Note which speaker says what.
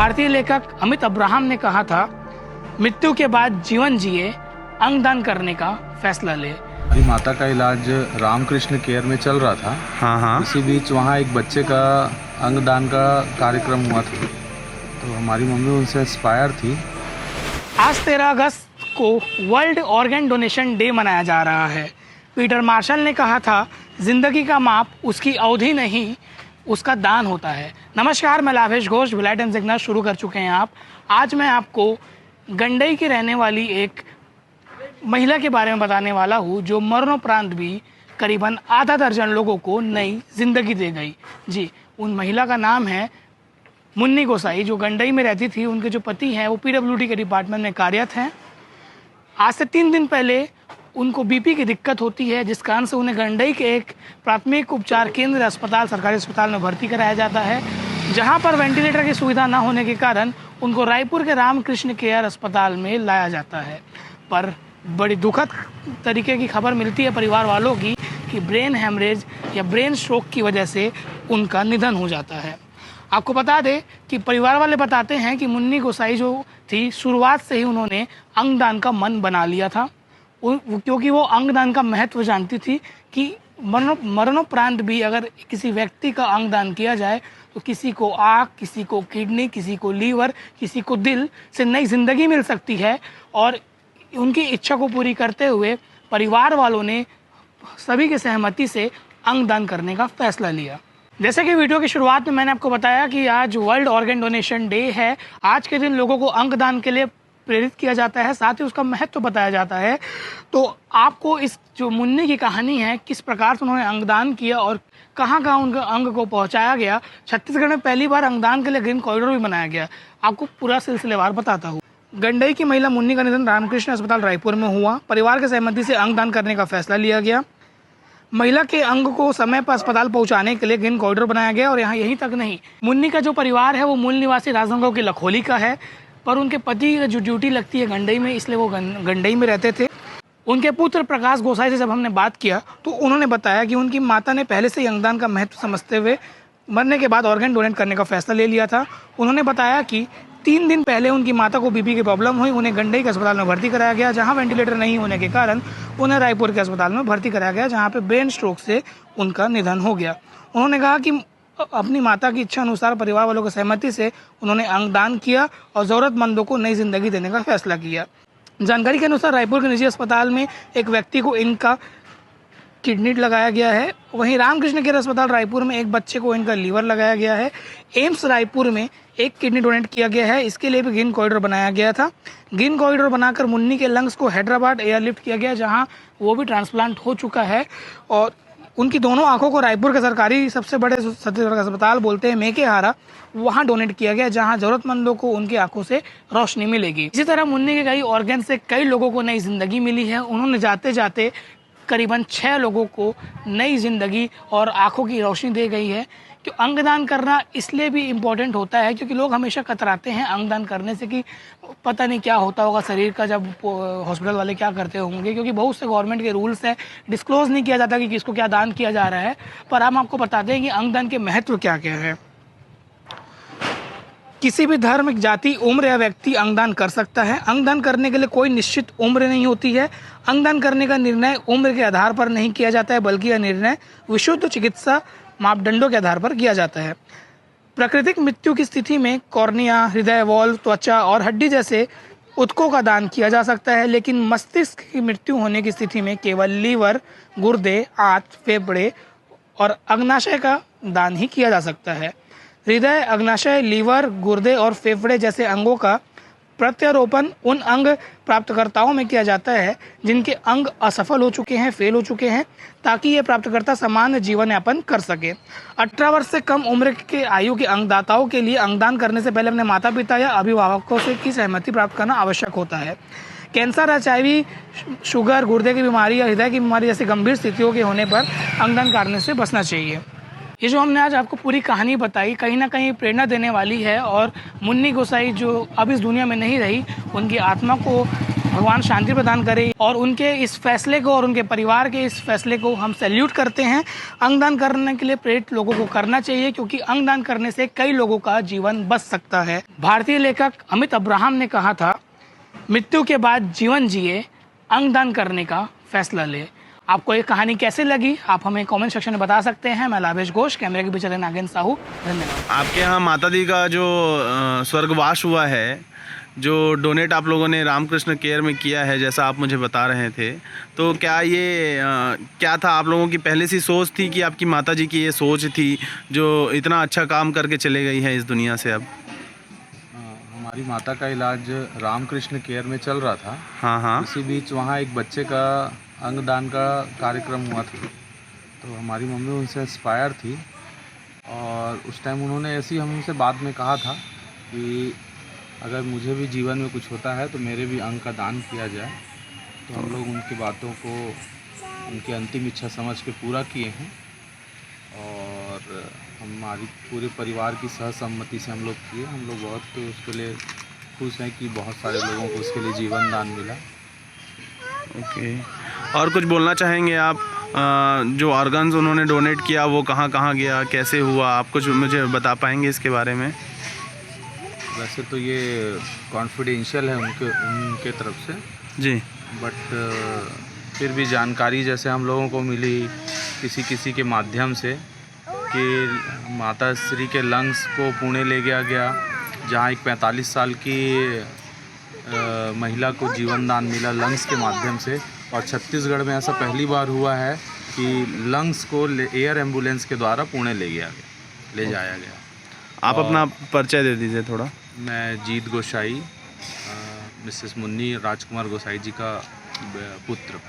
Speaker 1: भारतीय लेखक अमित अब्राहम ने कहा था, मृत्यु के बाद जीवन जिए, अंगदान करने का फैसला ले।
Speaker 2: मेरी माता का इलाज रामकृष्ण केयर में चल रहा था।
Speaker 3: हाँ।
Speaker 2: इसी बीच वहाँ एक बच्चे का अंगदान का कार्यक्रम हुआ था, तो हमारी मम्मी उनसे इंस्पायर थी।
Speaker 1: आज 13 अगस्त को वर्ल्ड ऑर्गन डोनेशन डे मनाया जा रहा है। पीटर मार्शल ने कहा था, जिंदगी का माप उसकी अवधि नहीं, उसका दान होता है। नमस्कार, मैं लावेश घोष, विलायत एंड सिग्नल शुरू कर चुके हैं आप। आज मैं आपको गंडई की रहने वाली एक महिला के बारे में बताने वाला हूँ, जो मरणोपरांत भी करीबन आधा दर्जन लोगों को नई जिंदगी दे गई। जी, उन महिला का नाम है मुन्नी गोसाई, जो गंडई में रहती थी। उनके जो पति हैं वो पीडब्ल्यूडी के डिपार्टमेंट में कार्यरत हैं। आज से 3 दिन पहले उनको बीपी की दिक्कत होती है, जिस कारण से उन्हें गंडई के एक प्राथमिक उपचार केंद्र अस्पताल, सरकारी अस्पताल में भर्ती कराया जाता है, जहां पर वेंटिलेटर की सुविधा न होने के कारण उनको रायपुर के रामकृष्ण केयर अस्पताल में लाया जाता है। पर बड़ी दुखद तरीके की खबर मिलती है परिवार वालों की कि ब्रेन हेमरेज या ब्रेन स्ट्रोक की वजह से उनका निधन हो जाता है। आपको बता दें कि परिवार वाले बताते हैं कि मुन्नी गोसाई जो थी, शुरुआत से ही उन्होंने अंगदान का मन बना लिया था, क्योंकि वो अंगदान का महत्व जानती थी कि मरणोपरांत भी अगर किसी व्यक्ति का अंगदान किया जाए तो किसी को आँख, किसी को किडनी, किसी को लीवर, किसी को दिल से नई जिंदगी मिल सकती है। और उनकी इच्छा को पूरी करते हुए परिवार वालों ने सभी की सहमति से अंगदान करने का फैसला लिया। जैसे कि वीडियो की शुरुआत में मैंने आपको बताया कि आज वर्ल्ड ऑर्गन डोनेशन डे है। आज के दिन लोगों को अंगदान के लिए प्रेरित किया जाता है, साथ ही उसका महत्व बताया जाता है। तो आपको इस जो मुन्नी की कहानी है, किस प्रकार से उन्होंने अंगदान किया और कहाँ कहाँ उनके अंग को पहुँचाया गया। छत्तीसगढ़ में पहली बार अंगदान के लिए ग्रीन कॉरिडोर भी बनाया गया। आपको पूरा सिलसिलेवार बताता हूँ। गंडई की महिला मुन्नी का निधन रामकृष्ण अस्पताल रायपुर में हुआ। परिवार की सहमति से अंगदान करने का फैसला लिया गया। महिला के अंग को समय पर अस्पताल पहुंचाने के लिए ग्रीन कॉरिडोर बनाया गया। और यहाँ यहीं तक नहीं, मुन्नी का जो परिवार है वो मूल निवासी राजनांदगांव के लखोली का है, पर उनके पति की जो ड्यूटी लगती है गंडई में, इसलिए वो गंडई में रहते थे। उनके पुत्र प्रकाश गोसाई से जब हमने बात किया तो उन्होंने बताया कि उनकी माता ने पहले से ही अंगदान का महत्व समझते हुए मरने के बाद ऑर्गन डोनेट करने का फैसला ले लिया था। उन्होंने बताया कि 3 दिन पहले उनकी माता को बीपी की प्रॉब्लम हुई, उन्हें गंडई के अस्पताल में भर्ती कराया गया, जहां वेंटिलेटर नहीं होने के कारण उन्हें रायपुर के अस्पताल में भर्ती कराया गया, जहां पे ब्रेन स्ट्रोक से उनका निधन हो गया। उन्होंने कहा कि अपनी माता की इच्छा अनुसार परिवार वालों की सहमति से उन्होंने अंगदान किया और ज़रूरतमंदों को नई जिंदगी देने का फैसला किया। जानकारी के अनुसार रायपुर के निजी अस्पताल में एक व्यक्ति को इनका किडनी लगाया गया है। वहीं रामकृष्ण केयर अस्पताल रायपुर में एक बच्चे को इनका लीवर लगाया गया है। एम्स रायपुर में एक किडनी डोनेट किया गया है। इसके लिए भी ग्रीन कॉरिडोर बनाया गया था। ग्रीन कॉरिडोर बनाकर मुन्नी के लंग्स को हैदराबाद एयरलिफ्ट किया गया, जहां वो भी ट्रांसप्लांट हो चुका है। और उनकी दोनों आंखों को रायपुर के सरकारी सबसे बड़े अस्पताल बोलते हैं मेकेहारा, वहां डोनेट किया गया, जहां जरूरतमंदों को उनकी आंखों से रोशनी मिलेगी। इसी तरह मुन्नी के कई ऑर्गन से कई लोगों को नई जिंदगी मिली है। उन्होंने जाते जाते करीबन 6 लोगों को नई जिंदगी और आंखों की रोशनी दे गई है। कि अंगदान करना इसलिए भी इम्पोर्टेंट होता है क्योंकि लोग हमेशा कतराते हैं अंगदान करने से कि पता नहीं क्या होता होगा शरीर का, जब हॉस्पिटल वाले क्या करते होंगे, क्योंकि बहुत से गवर्नमेंट के रूल्स हैं, डिस्क्लोज नहीं किया जाता कि किसको क्या दान किया जा रहा है। पर हम आपको बताते हैं कि अंगदान के महत्व क्या क्या है। किसी भी धर्म, जाति, उम्र या व्यक्ति अंगदान कर सकता है। अंगदान करने के लिए कोई निश्चित उम्र नहीं होती है। अंगदान करने का निर्णय उम्र के आधार पर नहीं किया जाता है, बल्कि यह निर्णय विशुद्ध चिकित्सा मापदंडों के आधार पर किया जाता है। प्राकृतिक मृत्यु की स्थिति में कॉर्निया, हृदय वॉल्व, त्वचा और हड्डी जैसे ऊतकों का दान किया जा सकता है, लेकिन मस्तिष्क की मृत्यु होने की स्थिति में केवल लीवर, गुर्दे, आंत, फेफड़े और अग्नाशय का दान ही किया जा सकता है। हृदय, अग्नाशय, लीवर, गुर्दे और फेफड़े जैसे अंगों का प्रत्यारोपण उन अंग प्राप्तकर्ताओं में किया जाता है जिनके अंग असफल हो चुके हैं, फेल हो चुके हैं, ताकि ये प्राप्तकर्ता सामान्य जीवन यापन कर सके। 18 वर्ष से कम उम्र के आयु के अंगदाताओं के लिए अंगदान करने से पहले अपने माता पिता या अभिभावकों से की सहमति प्राप्त करना आवश्यक होता है। कैंसर, एचआईवी, शुगर, गुर्दे की बीमारी या हृदय की बीमारी जैसी गंभीर स्थितियों के होने पर अंगदान करने से बचना चाहिए। ये जो हमने आज आपको पूरी कहानी बताई, कहीं ना कहीं प्रेरणा देने वाली है। और मुन्नी गोसाई जो अब इस दुनिया में नहीं रही, उनकी आत्मा को भगवान शांति प्रदान करे। और उनके इस फैसले को और उनके परिवार के इस फैसले को हम सैल्यूट करते हैं। अंगदान करने के लिए प्रेरित लोगों को करना चाहिए, क्योंकि अंगदान करने से कई लोगों का जीवन बच सकता है। भारतीय लेखक अमित अब्राहम ने कहा था, मृत्यु के बाद जीवन जिए, अंगदान करने का फैसला ले। आपको ये कहानी कैसे लगी आप हमें कमेंट सेक्शन में बता सकते हैं। मैं लाभेश घोष, कैमरे के पीछे नागेंद्र साहू, धन्यवाद।
Speaker 3: आपके यहाँ माता दी का जो स्वर्गवास हुआ है, जो डोनेट आप लोगों ने रामकृष्ण केयर में किया है, जैसा आप मुझे बता रहे थे, तो क्या ये क्या था आप लोगों की पहले से सोच थी कि आपकी माता जी की ये सोच थी जो इतना अच्छा काम करके चले गई है इस दुनिया से? अब
Speaker 2: हमारी माता का इलाज रामकृष्ण केयर में चल रहा था।
Speaker 3: हाँ हाँ।
Speaker 2: इसी बीच वहाँ एक बच्चे का अंगदान का कार्यक्रम हुआ था, तो हमारी मम्मी उनसे इंस्पायर थी और उस टाइम उन्होंने ऐसी हमसे बाद में कहा था कि अगर मुझे भी जीवन में कुछ होता है तो मेरे भी अंग का दान किया जाए। तो हम लोग उनकी बातों को उनकी अंतिम इच्छा समझ के पूरा किए हैं और हमारी पूरे परिवार की सहसम्मति से हम लोग किए। हम लोग बहुत उसके लिए खुश हैं कि बहुत सारे लोगों को उसके लिए जीवन दान मिला।
Speaker 3: ओके, और कुछ बोलना चाहेंगे आप? जो ऑर्गन्स उन्होंने डोनेट किया वो कहाँ कहाँ गया, कैसे हुआ, आप कुछ मुझे बता पाएंगे इसके बारे में?
Speaker 2: वैसे तो ये कॉन्फिडेंशियल है उनके तरफ से
Speaker 3: जी,
Speaker 2: बट फिर भी जानकारी जैसे हम लोगों को मिली किसी के माध्यम से कि माता श्री के लंग्स को पुणे ले गया गया, जहाँ एक 45 साल की महिला को जीवन दान मिला लंग्स के माध्यम से। और छत्तीसगढ़ में ऐसा पहली बार हुआ है कि लंग्स को एयर एम्बुलेंस के द्वारा पुणे ले जाया गया।
Speaker 3: आप अपना परिचय दे दीजिए थोड़ा।
Speaker 2: मैं जीत गोसाई, मिसेस मुन्नी राजकुमार गोसाई जी का पुत्र।